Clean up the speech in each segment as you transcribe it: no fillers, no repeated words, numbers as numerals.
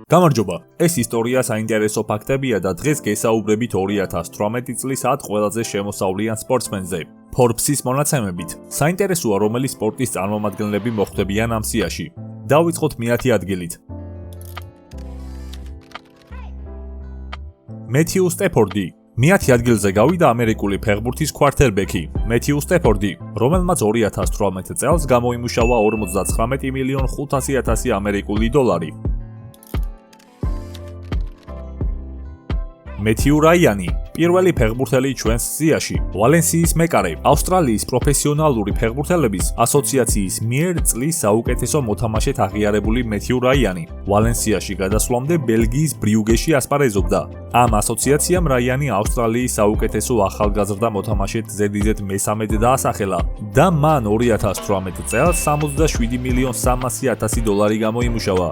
გამარჯობა, ეს ისტორია საინტერესო ფაქტებია და დღეს გესაუბრებით 2018 წლის 10 ყველაზე შემოსავლიან სპორტსმენზე. Forbes-ის მონაცემებით, საინტერესოა რომელი სპორტის წარმომადგენლები მოხვდებიან ამ სიაში. დავიწყოთ მე-10 ადგილით. მეთიუ სტეფორდი. მე-10 ადგილზე გავიდა ამერიკული ფეხბურთის quarterback-ი, მეთიუ სტეფორდი, რომელმაც 2018 წელს გამოიმუშავა 49,500,000 ამერიკული დოლარი. მეთიუ რაიანი, პირველი ფეხბურთელი ჩვენს სიაში, ვალენსიის მეკარე, ავსტრალიის პროფესიონალური ფეხბურთელების ასოციაციის მიერ წლის საუკეთესო მოთამაშედ აღიარებული მეთიუ რაიანი, ვალენსიაში გადასვლამდე ბელგიის ბრიუგეში ასპარეზობდა. ამ ასოციაციამ რაიანი ავსტრალიის საუკეთესო ახალგაზრდა მოთამაშედ ზედიზედ მესამედ დაასახელა და მან 2018 წელს 67,300,000 დოლარი გამოიმუშავა.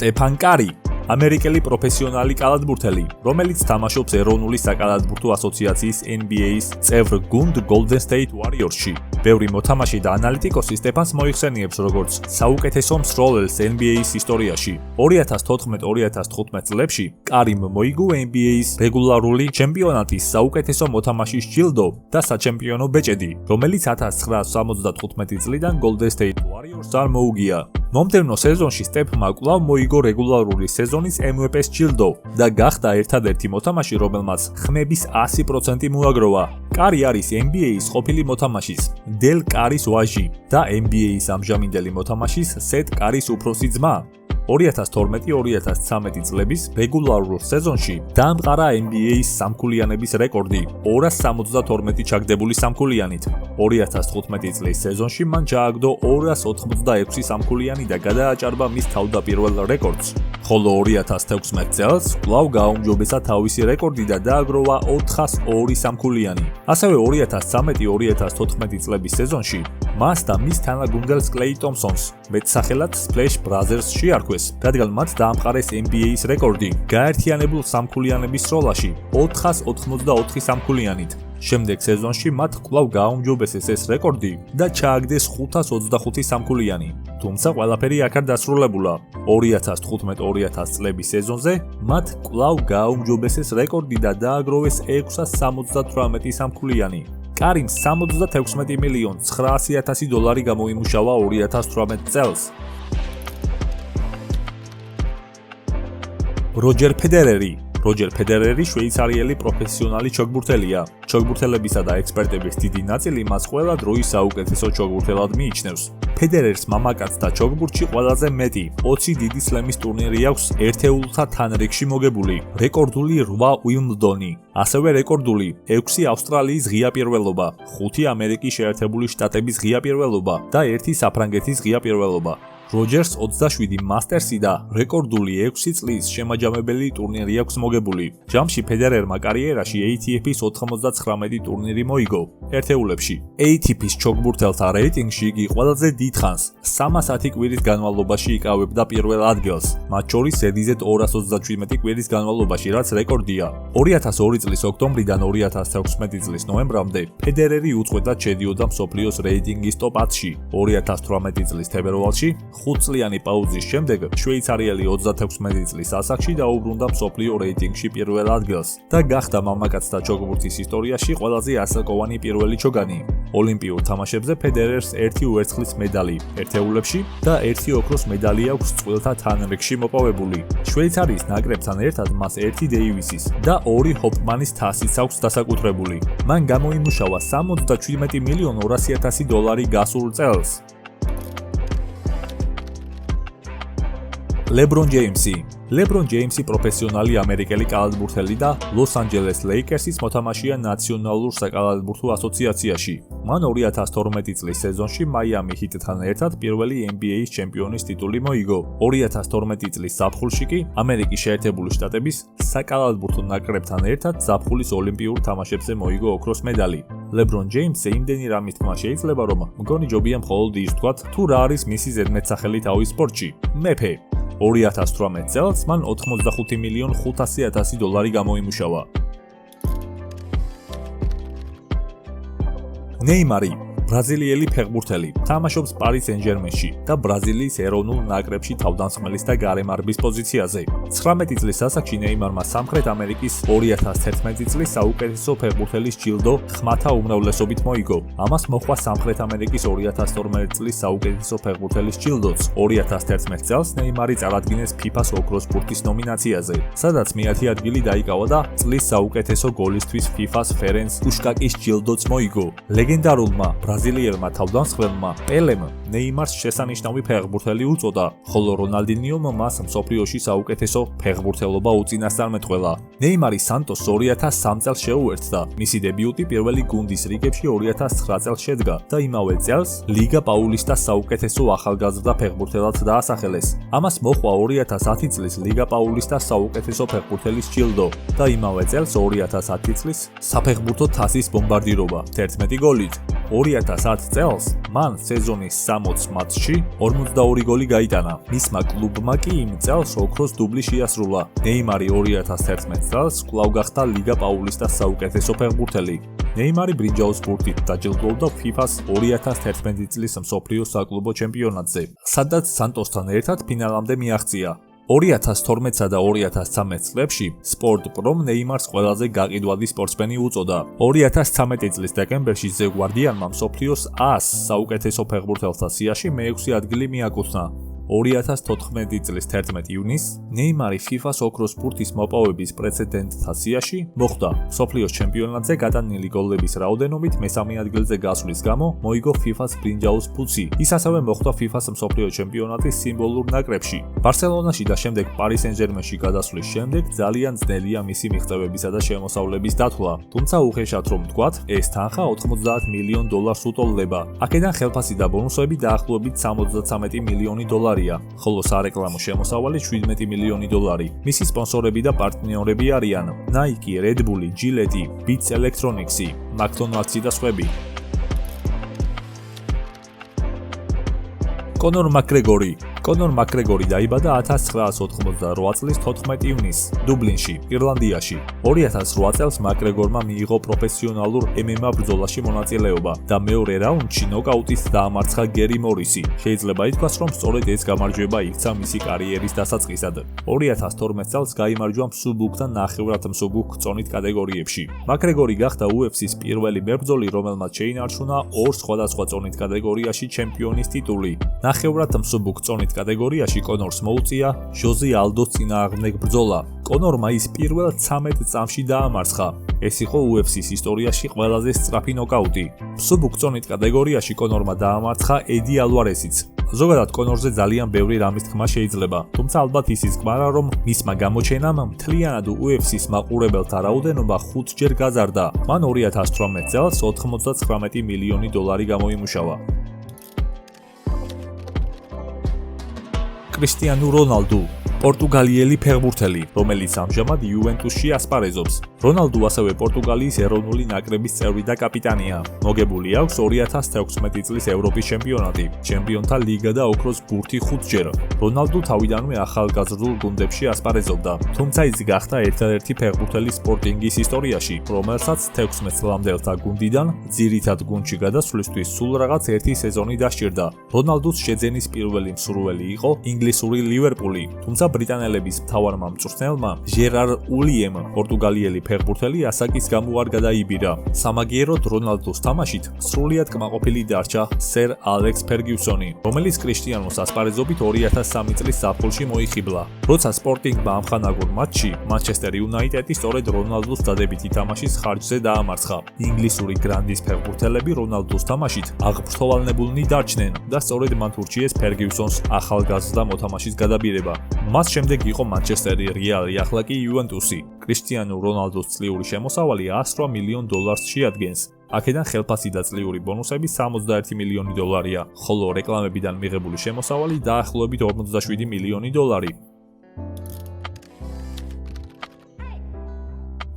სტეფან კარი, ამერიკელი პროფესიონალი კალათბურთელი, რომელიც თამაშობს ეროვნული საკალათბურთო ასოციაციის NBA-ის წევრ გუნდ Golden State Warriors-ში. ბევრი მოთამაშე და ანალიტიკოსი სტეფანს მოიხსენიებს როგორც საუკეთესო მსროლელს NBA-ის ისტორიაში. 2014-2015 წლებში კარიმ მოიგო NBA-ის რეგულარული ჩემპიონატის საუკეთესო მოთამაშის ჯილდო და საჩემპიონო ბეჭედი, რომელიც 1975 წლიდან Golden State Warriors-ს არ მოუგია. მომდევნო სეზონში სტეფმა კვლავ მოიგო რეგულარული სეზონის MVP-ს ჯილდო და გახდა ერთადერთი მოთამაშე, რომელმაც ხმების 100% მოაგროვა. კარი არის NBA-ის ყოფილი მოთამაშის დელ კარის ვაჟი და NBA-ის ამჟამინდელი მოთამაშის სეთ კარის უფროსი ძმა. 2012-2013 წლების რეგულარულ სეზონში დაამყარა NBA-ის სამქულიანების რეკორდი 272 ჩაგდებული სამქულიანით. 2015 წლის სეზონში მან ჩააგდო 286 სამქულიანი და გადააჭარბა მის თავდაპირველ რეკორდს. ხოლო 2016 წელს კვლავ გააუმჯობესა თავისი რეკორდი და დააგროვა 402 სამქულიანი. ასევე 2013-2014 წლების სეზონში მას და მის თანაგუნდელს კლეი ტომსონს მეტსახელად Splash Brothers შეარქვეს, რადგან მათ დაამყარეს NBA-ის რეკორდი გაერთიანებულ სამქულიანების სროლაში 484 სამქულიანით. შემდეგ სეზონში მათ კვლავ გააუმჯობესეს ეს რეკორდი და ჩააგდეს 525 სამქულიანი. თუმცა ყველაფერი აქ არ დასრულებულა. 2015-2016 წლების სეზონზე მათ კვლავ გააუმჯობესეს რეკორდი და დააგროვეს 678 სამქულიანი. კარიმ 76,900,000 დოლარი გამოიმუშავა 2018 წელს. როჯერ ფედერერი. როჯერ ფედერერი შვეიცარიელი პროფესიონალი ჩოგბურთელია. ჩოგბურთელებისა და ექსპერტების დიდი ნაწილი მას ყველა დროის საუკეთესო ჩოგბურთელად მიიჩნევს. ფედერერს მამაკაცთა ჩოგბურთში ყველაზე მეტი 20 დიდი სლემის ტურნირი აქვს ერთეულთა თანრიგში მოგებული, რეკორდული 8 უიმბლდონი, ასევე რეკორდული 6 ავსტრალიის ღია პირველობა, 5 ამერიკის შეერთებული შტატების ღია პირველობა და 1 საფრანგეთის ღია პირველობა. როჯერს 27 მასტერსი და რეკორდული 6 წლის შემაჯამებელი ტურნირი აქვს მოგებული. ჯამში ფედერერმა კარიერაში ATP-ის 99 ტურნირი მოიგო ერთეულებში. ATP-ის ჩოგბურთელთა რეიტინგში იგი ყველაზე დიდხანს 310 კვირის განმავლობაში იკავებდა პირველ ადგილს, მათ შორის ზედიზედ 227 კვირის განმავლობაში, რაც რეკორდია. 2002 წლის ოქტომბრიდან 2016 წლის ნოემბრამდე ფედერერი უწყვეტად შედიოდა მსოფლიოს რეიტინგის ტოპ 10-ში. 2018 წლის თებერვალში 5 წლიანი პაუზის შემდეგ შვეიცარიელი 36 წლის ასაკში დაუბრუნდა მსოფლიო რეიტინგში პირველ ადგილს და გახდა მამაკაცთა ჩოგბურთის ისტორიაში ყველაზე ასაკოვანი პირველი ჩოგანი. ოლიმპიურ თამაშებზე ფედერერს 1 ვერცხლის медаლი ერთეულებში და 1 ოქროს медаლი აქვს წყვილთა თანრიგში მოპოვებული. შვეიცარიის ნაკრებთან ერთად მას 1 დეივისის და 2 ჰოპმანის თასიც აქვს დასაკუთრებული. მან გამოიმუშავა 77,200,000 დოლარი გასულ წელს. ლებრონ ჯეიმსი. ლებრონ ჯეიმსი პროფესიონალი ამერიკელი კალათბურთელი და ლოს-ანჯელეს ლეიკერსის მოთამაშეა ნაციონალურ საკალათბურთო ასოციაციაში. მან 2012 წლის სეზონში მაიამი ჰიტთან ერთად პირველი NBA-ის ჩემპიონის ტიტული მოიგო. 2012 წლის ზაფხულში კი ამერიკის შეერთებული შტატების საკალათბურთო ნაკრებთან ერთად ზაფხულის ოლიმპიურ თამაშებზე მოიგო ოქროს медаლი. ლებრონ ჯეიმსზე იმდენი რამის თქმა შეიძლება, რომ მგონი ჯობია მხოლოდ ის ვთქვათ, თუ რა არის მისი ზედმეტსახელი თავის სპორტში. მეფე. 2018 წელს მან 85,500,000 დოლარი გამოიმუშავა. ნეიმარი, ბრაზილიელი ფეხბურთელი, თამაშობს Paris Saint-Germain-ში და ბრაზილიის ეროვნულ ნაკრებში თავდამსხმელის და გარემარბის პოზიციაზე. 19 წლის ასაკში ნეიმარმა სამხრეთ ამერიკის 2011 წლის საუკეთესო ფეხბურთელის ჯილდო ხმათა უმრავლესობით მოიგო. ამას მოჰყვა სამხრეთ ამერიკის 2012 წლის საუკეთესო ფეხბურთელის ჯილდოც. 2011 წელს ნეიმარი წარადგინეს FIFA-ს ოქროს ბურთის ნომინაციაზე, სადაც მეათე ადგილი დაიკავა და წლის საუკეთესო გოლისთვის FIFA-ს ფერენც პუშკაკის ჯილდოც მოიგო. ლეგენდარულმა ბრაზილიელმა თავდამსხმელმა პელემ ნეიმარს შესანიშნავი ფეხბურთელი უწოდა, ხოლო რონალდინიომ მას მსოფლიოში საუკეთესო ფეხბურთელობა უწინასწარმეტყველა. ნეიმარი სანტოსს 2003 წელს შეუერთდა. მისი დებიუტი პირველი გუნდის რიგებში 2009 წელს შედგა და იმავე წელს ლიგა პაულისტას საუკეთესო ახალგაზრდა ფეხბურთელად დაასახელეს. ამას მოჰყვა 2010 წლის ლიგა პაულისტას საუკეთესო ფეხბურთელის ჯილდო და იმავე წელს 2010 წლის საფეხბურთო თასის ბომბარდირობა 11 გოლით. 2010 წელს მან სეზონის 60 მატჩში 42 გოლი გაიტანა. მისმა კლუბმა კი იმ წელს ოქროს დუბლი შეასრულა. ნეიმარი 2011 წელს კვლავ გახდა ლიგა პაულისტას საუკეთესო ფეხბურთელი. ნეიმარი ბრინჯაოს ბურთით დაჯილდოვდა FIFA-ს 2011 წლის მსოფლიო საკლუბო ჩემპიონატზე, სადაც სანტოსთან ერთად ფინალამდე მიაღწია. 2012-სა და 2013 წლებში Sport.pro ნეიმარს ყველაზე გაყიდვადი სპორტსმენი უწოდა. 2013 წლის დეკემბერში The Guardian-მა მსოფლიოს 100 საუკეთესო ფეხბურთელთა სიაში მე-6 ადგილი მიაკუთვნა. 2014 წლის 11 ივნისს ნეიმარი FIFA-ს ოქროს ბურთის მოპოვების პრეცედენტთა სიაში მოხვდა. მსოფლიოს ჩემპიონატზე გატანილი გოლების რაოდენობით მესამე ადგილზე გასვლის გამო მოიგო FIFA-ს ბრინჯაოს ფუცი. ის ასევე მოხვდა FIFA-ს მსოფლიო ჩემპიონატის სიმბოლურ ნაკრებში. ბარსელონაში და შემდეგ Paris Saint-Germain-ში გადასვლის შემდეგ ძალიან ძნელია მისი მიღწევებისა და შემოსავლების დათვლა. თუმცა უხეშად რომ ვთქვათ, ეს თანხა $90 მილიონ უტოლდება. აქედან ხელფასი და ბონუსები დაახლოებით $73 მილიონი. ხოლო სარეკლამო შემოსავალი $17 მილიონი. მისი სპონსორები და პარტნიორები არიან Nike, Red Bull, Gillette, Beats Electronics, McDonald's და სხვები. კონორ მაკგრეგორი დაიბადა 1988 წლის 14 ივნისს დუბლინში, ირლანდიაში. 2008 წელს მაკგრეგორმა მიიღო პროფესიონალურ MMA ბრძოლაში მონაწილეობა და მეორე რაუნდში ნოკაუტით დაამარცხა გერი მორისი. შეიძლება ითქვას, რომ სწორედ ეს გამარჯვება იქცა მისი კარიერის დასაწყისად. 2012 წელს გაიმარჯვა მსუბუქთან ნახევრად მსუბუქ წონით კატეგორიებში. მაკგრეგორი გახდა UFC-ს პირველი მებრძოლი, რომელმაც შეინარჩუნა 2 სხვადასხვა წონით კატეგორიაში ჩემპიონის ტიტული. ნახევრად მსუბუქ წონით კატეგორიაში კონორს მოუწია ჟოზე ალდოს წინააღმდეგ ბრძოლა. კონორმა ის პირველ 13 წამში დაამარცხა. ეს იყო UFC-ს ისტორიაში ყველაზე სწრაფი ნოკაუტი. მსუბუქ წონით კატეგორიაში კონორმა დაამარცხა ედი ალვარესიც. ზოგადად კონორზე ძალიან ბევრი რამის თქმა შეიძლება, თუმცა ალბათ ისიც გმარა, რომ მისმა გამოჩენამ მთლიანად UFC-ს მაყურებელთა რაოდენობა 5-ჯერ გაზარდა. მან 2018 წელს $99 მილიონი გამოიმუშავა. კრისტიანო რონალდუ, პორტუგალიელი ფეხბურთელი, რომელიც ამჟამად იუვენტუსში ასპარეზობს. რონალდუ ასევე პორტუგალიის ეროვნული ნაკრების წევრი და კაპიტანია. მოგებული აქვს 2016 წლის ევროპის ჩემპიონატი, ჩემპიონთა ლიგა და ოქროს ბურთი 5-ჯერ. რონალდუ თავიდანვე ახალგაზრდულ გუნდებში ასპარეზობდა, თუმცა ის გახდა ერთადერთი ფეხბურთელი სპორტინგის ისტორიაში, რომელსაც 16 წლამდელთა გუნდიდან ძირითად გუნდში გადასვლისთვის სულ რაღაც ერთი სეზონი დასჭირდა. რონალდუს შეძენის პირველი მსურველი იყო ინგლისური ლივერპული, თუმცა ბრიტანელების მთავარმა მწვრთნელმა ჟერარ ულიემ პორტუგალიელი ფეხბურთელი ასაკის გამო არ გადაიბირა. სამაგიეროდ რონალდუს თამაშით სრულიად კმაყოფილი დარჩა სერ ალექს ფერგიუსონი, რომელიც კრისტიანოს ასპარეზობით 2003 წლის ზაფხულში მოიხიბლა. როცა სპორტინგმა ამხანაგურ მატჩში მანჩესტერ იუნაიტედი სწორედ რონალდუს დადებითი თამაშის ხარჯზე დაამარცხა. ინგლისური გრანდის ფეხბურთელები რონალდუს თამაშით აღფრთოვანებულნი დარჩნენ და სწორედ მან ურჩიეს ფერგიუსონს ახალგაზრდა მოთამაშის გადაბირება. მას შემდეგ იყო მანჩესტერი, რეალი, ახლა კი იუვენტუსი. კრისტიანო რონალდუს წლიური შემოსავალი $108 მილიონ შეადგენს. აქედან ხელფასი და წლიური ბონუსები $61 მილიონი, ხოლო რეკლამებიდან მიღებული შემოსავალი დაახლოებით $47 მილიონი.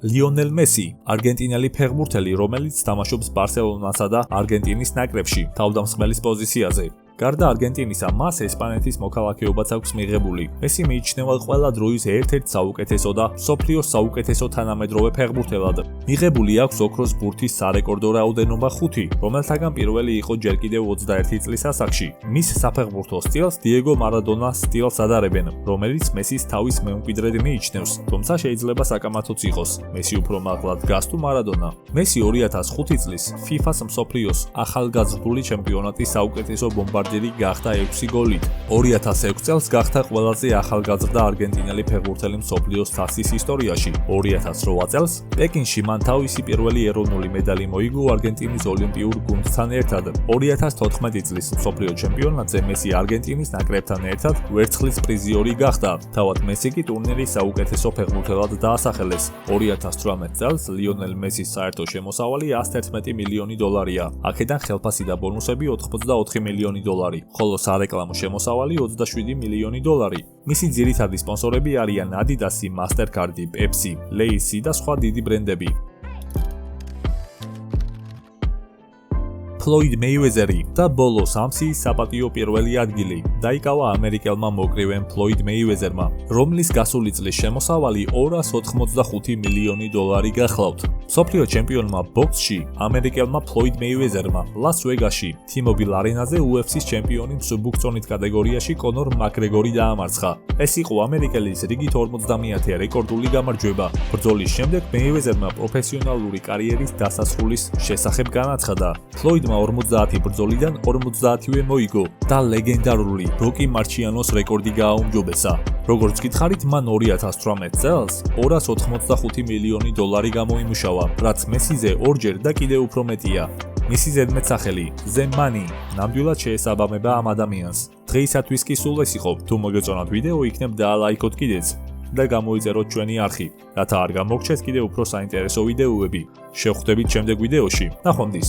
ლიონელ მესი, არგენტინელი ფეხბურთელი, რომელიც თამაშობს ბარსელონასა და არგენტინის ნაკრებში, თავდამსხმელის პოზიციაზე. გარდა არგენტინისა, მას ესპანეთის მოქალაქეობაც აქვს მიღებული. მესი მიიჩნევა ყველა დროის ერთ-ერთ საუკეთესო და მსოფლიოს საუკეთესო თანამედროვე ფეხბურთელად. მიღებული აქვს ოქროს ბურთის სარეკორდო რაოდენობა 5, რომელთაგან პირველი იყო ჯერ კიდევ 21 წლის ასაკში. მის საფეხბურთო სტილს დიეგო მარადონას სტილს ადარებენ, რომელიც მესის თავის მემკვიდრედ მიიჩნევს, თუმცა შეიძლება საკამათოც იყოს. მესი უფრო მაღლა დგას თუ მარადონა. მესი 2005 წლის FIFA-ს მსოფლიოს ახალგაზრდული ჩემპიონატის საუკეთესო ბომბარდირი გახდა 6 გოლით. 2006 წელს გახდა ყველაზე ახალგაზრდა არგენტინელი ფეხბურთელი მსოფლიოს თასის ისტორიაში. 2008 წელს პეკინში მან თავისი პირველი ეროვნული медаლი მოიგო არგენტინის ოლიმპიურ გუნდთან ერთად. 2014 წლის მსოფლიო ჩემპიონატზე მესი არგენტინის ნაკრებთან ერთად ვერცხლის პრიზიორი გახდა. თავად მესი კი ტურნირის საუკეთესო ფეხბურთელად დაასახელეს. 2018 წელს ლიონელ მესის საერთო შემოსავალი 111 მილიონი დოლარია. აქედან ხელფასი და ბონუსები 84 მილიონი დოლარი, ხოლო სარეკლამო შემოსავალი 27 მილიონი დოლარი. მისი ძირითადი სპონსორები არიან Adidas, Mastercard, Pepsi, Lay's და სხვა დიდი ბრენდები. ფლოიდ მეიუეზერი და ბოლოს ამსიის საპატიო პირველი ადგილი დაიკავა ამერიკელმა მოკრივემ ფლოიდ მეიუეზერმა, რომლის გასული წლის შემოსავალი 285 მილიონი დოლარი გახლავთ. მსოფლიო ჩემპიონმა ბოქსში ამერიკელმა ფლოიდ მეიუეზერმა ლას ვეგასში T-Mobile არენაზე UFC-ს ჩემპიონი მსუბუქწონით კატეგორიაში კონორ მაკგრეგორი დაამარცხა. ეს იყო ამერიკელის რიგით 50-ე რეკორდული გამარჯვება. ბრძოლის შემდეგ მეიუეზერმა პროფესიონალური კარიერის დასასრულის შესახებ განაცხადა. ფლოიდმა 50 ბრძოლიდან 50-ვე მოიგო და ლეგენდარული როკი მარჩიანოს რეკორდი გააუმჯობესა. როგორც გითხარით, მან 2018 წელს 285 მილიონი დოლარი გამოიმუშავა, რაც მესიზე ორჯერ და კიდევ უფრო მეტია. მისი ზედმეტსახელი The Money ნამდვილად შეესაბამება ამ ადამიანს. დღეისათვის კი სულ ეს იყო. თუ მოგეწონათ ვიდეო, იქნებ დაალაიქოთ კიდეც და გამოიწეროთ ჩვენი არხი, რათა არ გამოგრჩეთ კიდევ უფრო საინტერესო ვიდეოები. შევხვდებით შემდეგ ვიდეოში. ნახვამდის.